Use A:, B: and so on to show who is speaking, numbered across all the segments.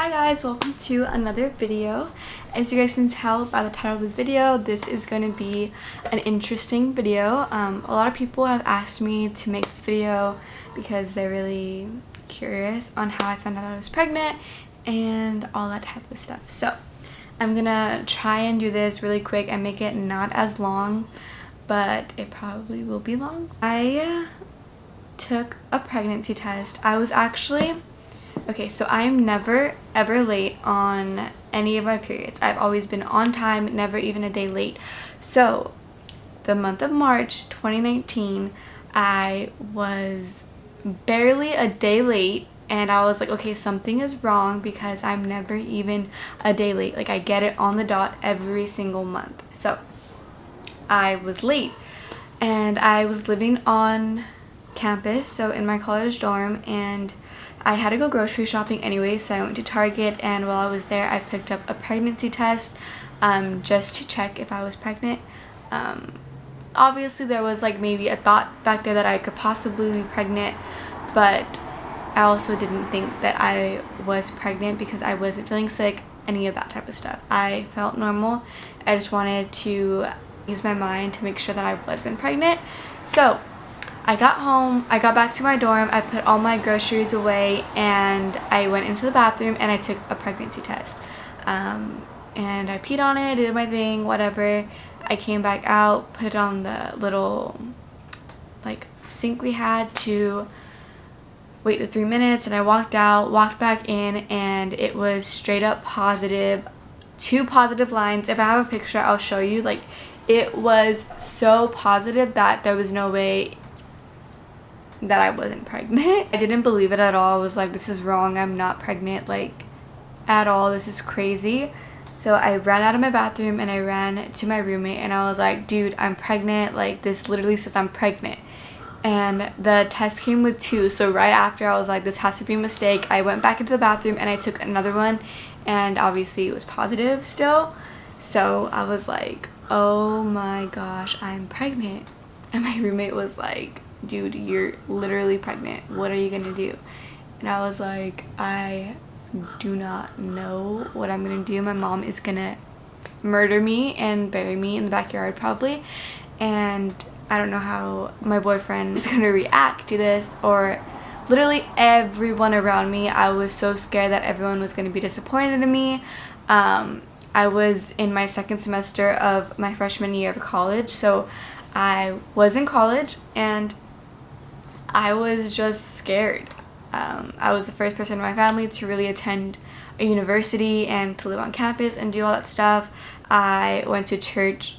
A: Hi guys, welcome to another video. As you guys can tell by the title of this video, this is going to be an interesting video. A lot of people have asked me to make this video because they're really curious on how I found out I was pregnant and all that type of stuff. So I'm gonna try and do this really quick and make it not as long, but it probably will be long. I took a pregnancy test. I was actually okay, so I'm never ever late on any of my periods. I've always been on time, never even a day late. So the month of March 2019, I was barely a day late, and I was like, okay, something is wrong because I'm never even a day late. Like, I get it on the dot every single month. So I was late, and I was living on campus, so in my college dorm, and I had to go grocery shopping anyway, so I went to Target, and while I was there I picked up a pregnancy test just to check if I was pregnant. Obviously there was like maybe a thought back there that I could possibly be pregnant, but I also didn't think that I was pregnant because I wasn't feeling sick, any of that type of stuff. I felt normal. I just wanted to use my mind to make sure that I wasn't pregnant. So I got home, I got back to my dorm, I put all my groceries away, and I went into the bathroom and I took a pregnancy test. And I peed on it, did my thing, whatever. I came back out, put it on the little like sink we had to wait the 3 minutes, and I walked out, walked back in, and it was straight up positive. 2 positive lines. If I have a picture, I'll show you. Like, it was so positive that there was no way that I wasn't pregnant. I didn't believe it at all. I was like, this is wrong, I'm not pregnant, like, at all. This is crazy. So I ran out of my bathroom and I ran to my roommate and I was like, dude, I'm pregnant, like, this literally says I'm pregnant. And the test came with 2, so right after I was like, this has to be a mistake. I went back into the bathroom and I took another one, and obviously it was positive still. So I was like, oh my gosh, I'm pregnant. And my roommate was like, dude, you're literally pregnant, what are you gonna do? And I was like, I do not know what I'm gonna do. My mom is gonna murder me and bury me in the backyard probably, and I don't know how my boyfriend is gonna react to this, or literally everyone around me. I was so scared that everyone was gonna be disappointed in me. I was in my 2nd semester of my freshman year of college, so I was in college and I was just scared. I was the first person in my family to really attend a university and to live on campus and do all that stuff. I went to church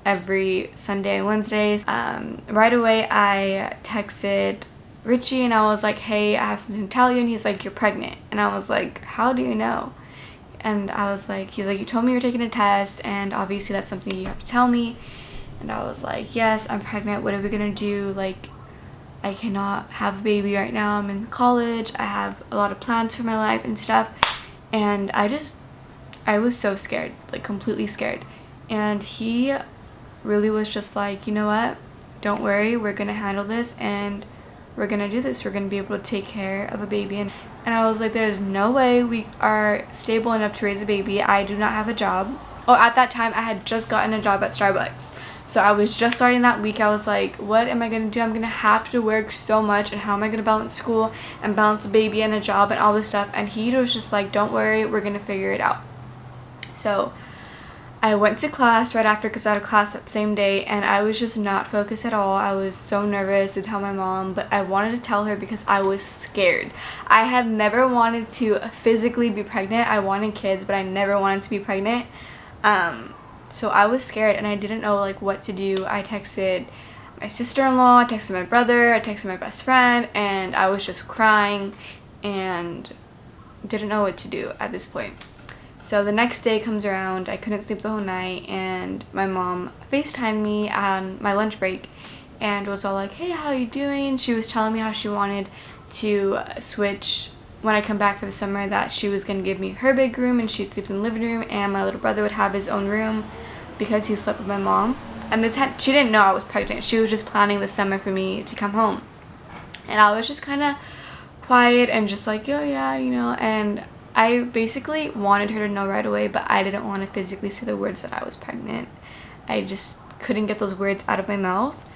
A: every Sunday and Wednesdays. Right away I texted Richie and I was like, hey, I have something to tell you. And he's like, you're pregnant. And I was like, how do you know? And I was like, he's like, you told me you were taking a test, and obviously that's something you have to tell me. And I was like, yes, I'm pregnant, what are we gonna do? Like, I cannot have a baby right now, I'm in college, I have a lot of plans for my life and stuff. And I was so scared, like completely scared. And he really was just like, you know what, don't worry, we're gonna handle this and we're gonna do this, we're gonna be able to take care of a baby. And I was like, there's no way we are stable enough to raise a baby. I do not have a job. Oh, at that time I had just gotten a job at Starbucks. So I was just starting that week. I was like, what am I going to do? I'm going to have to work so much, and how am I going to balance school and balance a baby and a job and all this stuff? And he was just like, don't worry, we're going to figure it out. So I went to class right after because I had a class that same day, and I was just not focused at all. I was so nervous to tell my mom, but I wanted to tell her because I was scared. I had never wanted to physically be pregnant. I wanted kids, but I never wanted to be pregnant. So I was scared and I didn't know like what to do. I texted my sister-in-law, I texted my brother, I texted my best friend, and I was just crying and didn't know what to do at this point. So the next day comes around, I couldn't sleep the whole night, and my mom FaceTimed me on my lunch break and was all like, hey, how are you doing? She was telling me how she wanted to switch when I come back for the summer, that she was going to give me her big room and she'd sleep in the living room, and my little brother would have his own room because he slept with my mom. And she didn't know I was pregnant. She was just planning the summer for me to come home. And I was just kind of quiet and just like, oh yeah, you know, and I basically wanted her to know right away, but I didn't want to physically say the words that I was pregnant. I just couldn't get those words out of my mouth.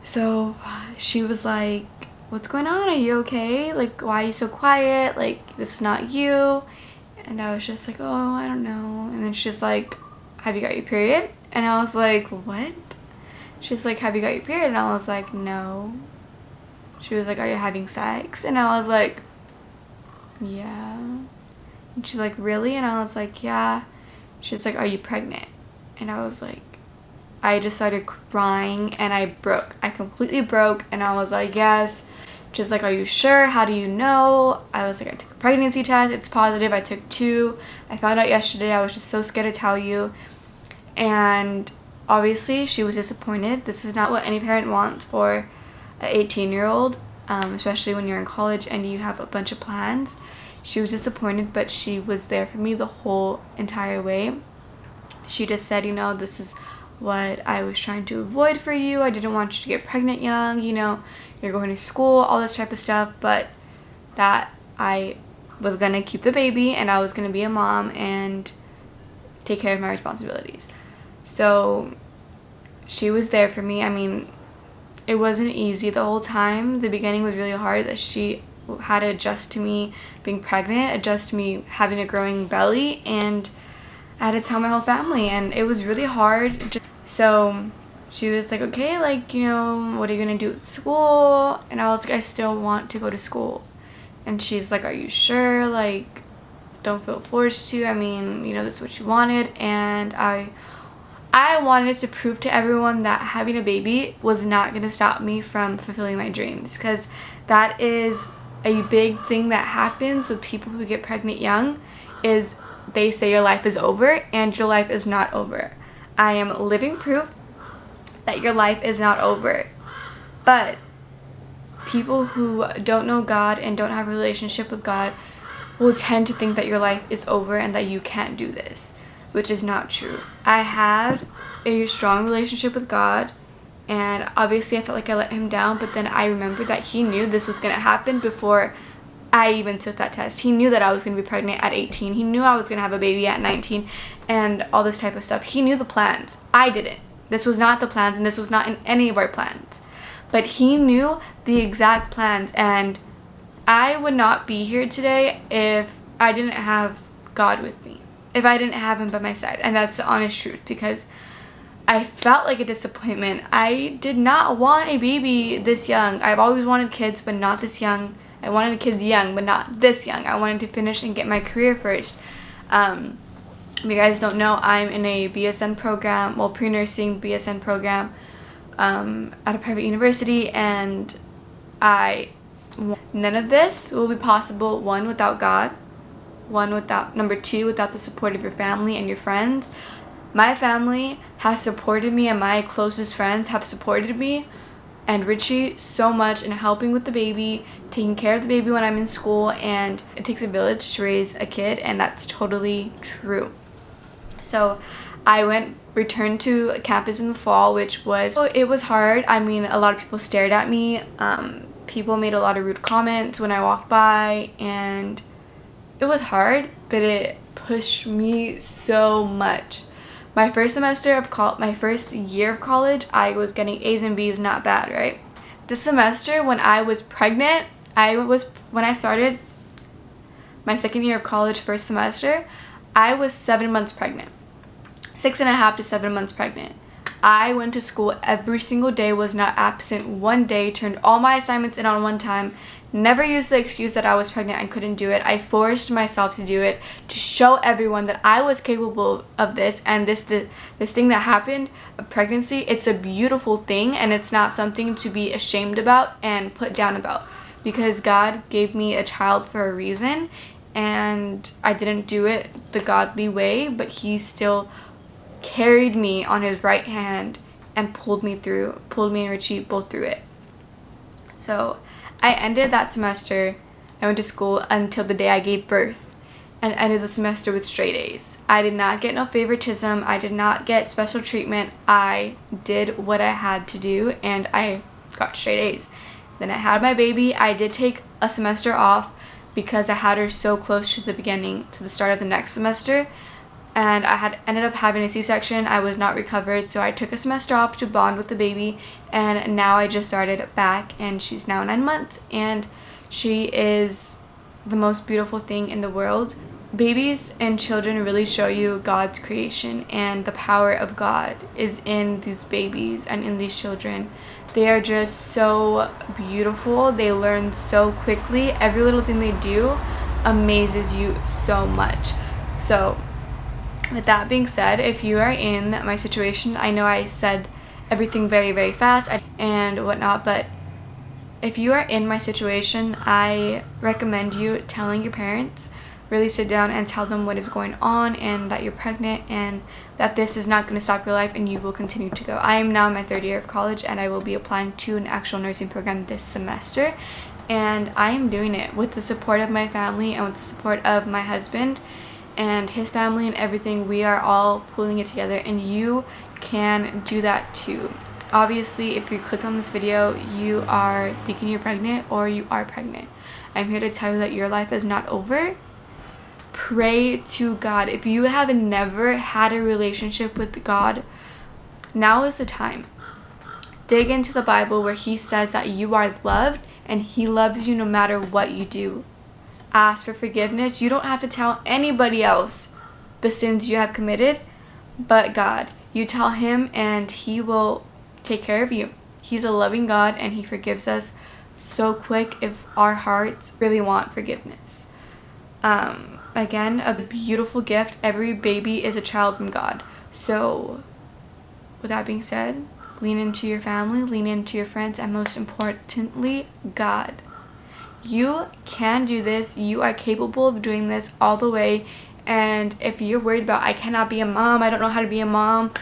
A: So she was like, what's going on? Are you okay? Like, why are you so quiet? Like, this is not you. And I was just like, oh, I don't know. And then she's like, have you got your period? And I was like, what? She's like, have you got your period? And I was like, no. She was like, are you having sex? And I was like, yeah. And she's like, really? And I was like, yeah. She's like, are you pregnant? And I was like, I just started crying and I broke. I completely broke and I was like, yes. She's like, are you sure? How do you know? I was like, I took a pregnancy test. It's positive. I took 2. I found out yesterday. I was just so scared to tell you. And obviously she was disappointed. This is not what any parent wants for an 18-year-old, especially when you're in college and you have a bunch of plans. She was disappointed, but she was there for me the whole entire way. She just said, you know, this is what I was trying to avoid for you. I didn't want you to get pregnant young, you know, you're going to school, all this type of stuff, but that I was going to keep the baby and I was going to be a mom and take care of my responsibilities. So she was there for me. I mean, it wasn't easy the whole time. The beginning was really hard, that she had to adjust to me being pregnant, adjust to me having a growing belly, and I had to tell my whole family, and it was really hard. So she was like, okay, like, you know, what are you gonna do at school? And I was like, I still want to go to school. And she's like, are you sure? Like, don't feel forced to. I mean, you know, that's what you wanted. And I wanted to prove to everyone that having a baby was not gonna stop me from fulfilling my dreams, because that is a big thing that happens with people who get pregnant young, is they say your life is over, and your life is not over. I am living proof that your life is not over. But people who don't know God and don't have a relationship with God will tend to think that your life is over and that you can't do this, which is not true. I had a strong relationship with God, and obviously I felt like I let him down, but then I remembered that he knew this was going to happen before I even took that test. He knew that I was going to be pregnant at 18. He knew I was going to have a baby at 19 and all this type of stuff. He knew the plans. I didn't. This was not the plans, and this was not in any of our plans. But he knew the exact plans, and I would not be here today if I didn't have God with me, if I didn't have him by my side. And that's the honest truth, because I felt like a disappointment. I did not want a baby this young. I've always wanted kids, but not this young. I wanted kids young, but not this young. I wanted to finish and get my career first. If you guys don't know, I'm in a BSN program, well, pre-nursing BSN program at a private university, and none of this will be possible, one, without God, number 2, without the support of your family and your friends. My family has supported me, and my closest friends have supported me and Richie so much in helping with the baby, taking care of the baby when I'm in school, and it takes a village to raise a kid, and that's totally true. So I returned to campus in the fall, it was hard. I mean, a lot of people stared at me. People made a lot of rude comments when I walked by, and it was hard, but it pushed me so much. My first year of college, I was getting A's and B's, not bad, right? This semester, when I was pregnant, when I started my second year of college, first semester, I was 7 months pregnant. 6.5 to 7 months pregnant. I went to school every single day, was not absent one day, turned all my assignments in on one time, never used the excuse that I was pregnant and couldn't do it. I forced myself to do it to show everyone that I was capable of this, and this thing that happened, a pregnancy, it's a beautiful thing, and it's not something to be ashamed about and put down about, because God gave me a child for a reason, and I didn't do it the godly way, but he still carried me on his right hand and pulled me and Richie both through it. So I ended that semester. I went to school until the day I gave birth, and ended the semester with straight A's. I did not get no favoritism. I did not get special treatment. I did what I had to do, and I got straight A's. Then I had my baby. I did take a semester off because I had her so close to the start of the next semester, and I had ended up having a C-section. I was not recovered, so I took a semester off to bond with the baby, and now I just started back, and she's now 9 months, and she is the most beautiful thing in the world. Babies and children really show you God's creation, and the power of God is in these babies and in these children. They are just so beautiful. They learn so quickly. Every little thing they do amazes you so much. So with that being said, if you are in my situation, I know I said everything very, very fast and whatnot, but if you are in my situation, I recommend you telling your parents. Really sit down and tell them what is going on, and that you're pregnant, and that this is not going to stop your life, and you will continue to go. I am now in my 3rd year of college, and I will be applying to an actual nursing program this semester, and I am doing it with the support of my family and with the support of my husband and his family and everything. We are all pulling it together, and you can do that too. Obviously, if you clicked on this video, you are thinking you're pregnant or you are pregnant. I'm here to tell you that your life is not over. Pray to God. If you have never had a relationship with God, now is the time. Dig into the Bible where he says that you are loved, and he loves you no matter what you do. Ask for forgiveness. You don't have to tell anybody else the sins you have committed but God. You tell him, and he will take care of you. He's a loving God, and he forgives us so quick if our hearts really want forgiveness. Again, a beautiful gift. Every baby is a child from God. So with that being said, lean into your family, lean into your friends, and most importantly, God. You can do this. You are capable of doing this all the way. And if you're worried about, I cannot be a mom, I don't know how to be a mom,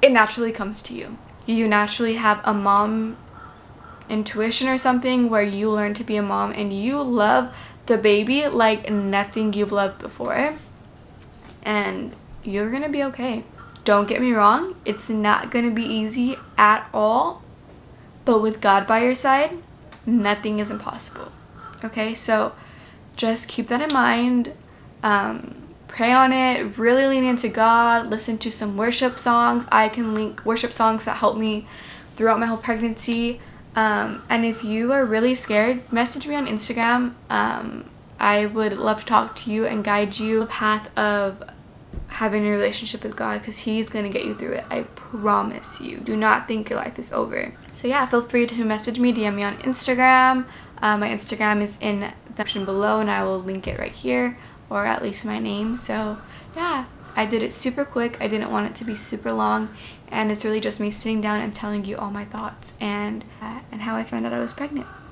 A: it naturally comes to you. You naturally have a mom intuition or something where you learn to be a mom, and you love the baby like nothing you've loved before, and you're gonna be okay. Don't get me wrong, it's not gonna be easy at all, but with God by your side, nothing is impossible. Okay, so just keep that in mind. Pray on it, really lean into God, listen to some worship songs. I can link worship songs that helped me throughout my whole pregnancy. And if you are really scared, message me on Instagram. I would love to talk to you and guide you on the path of having a relationship with God, because he's going to get you through it. I promise you. Do not think your life is over. So yeah, feel free to message me, DM me on Instagram. My Instagram is in the description below, and I will link it right here, or at least my name. So yeah, I did it super quick. I didn't want it to be super long, and it's really just me sitting down and telling you all my thoughts and how I found out I was pregnant.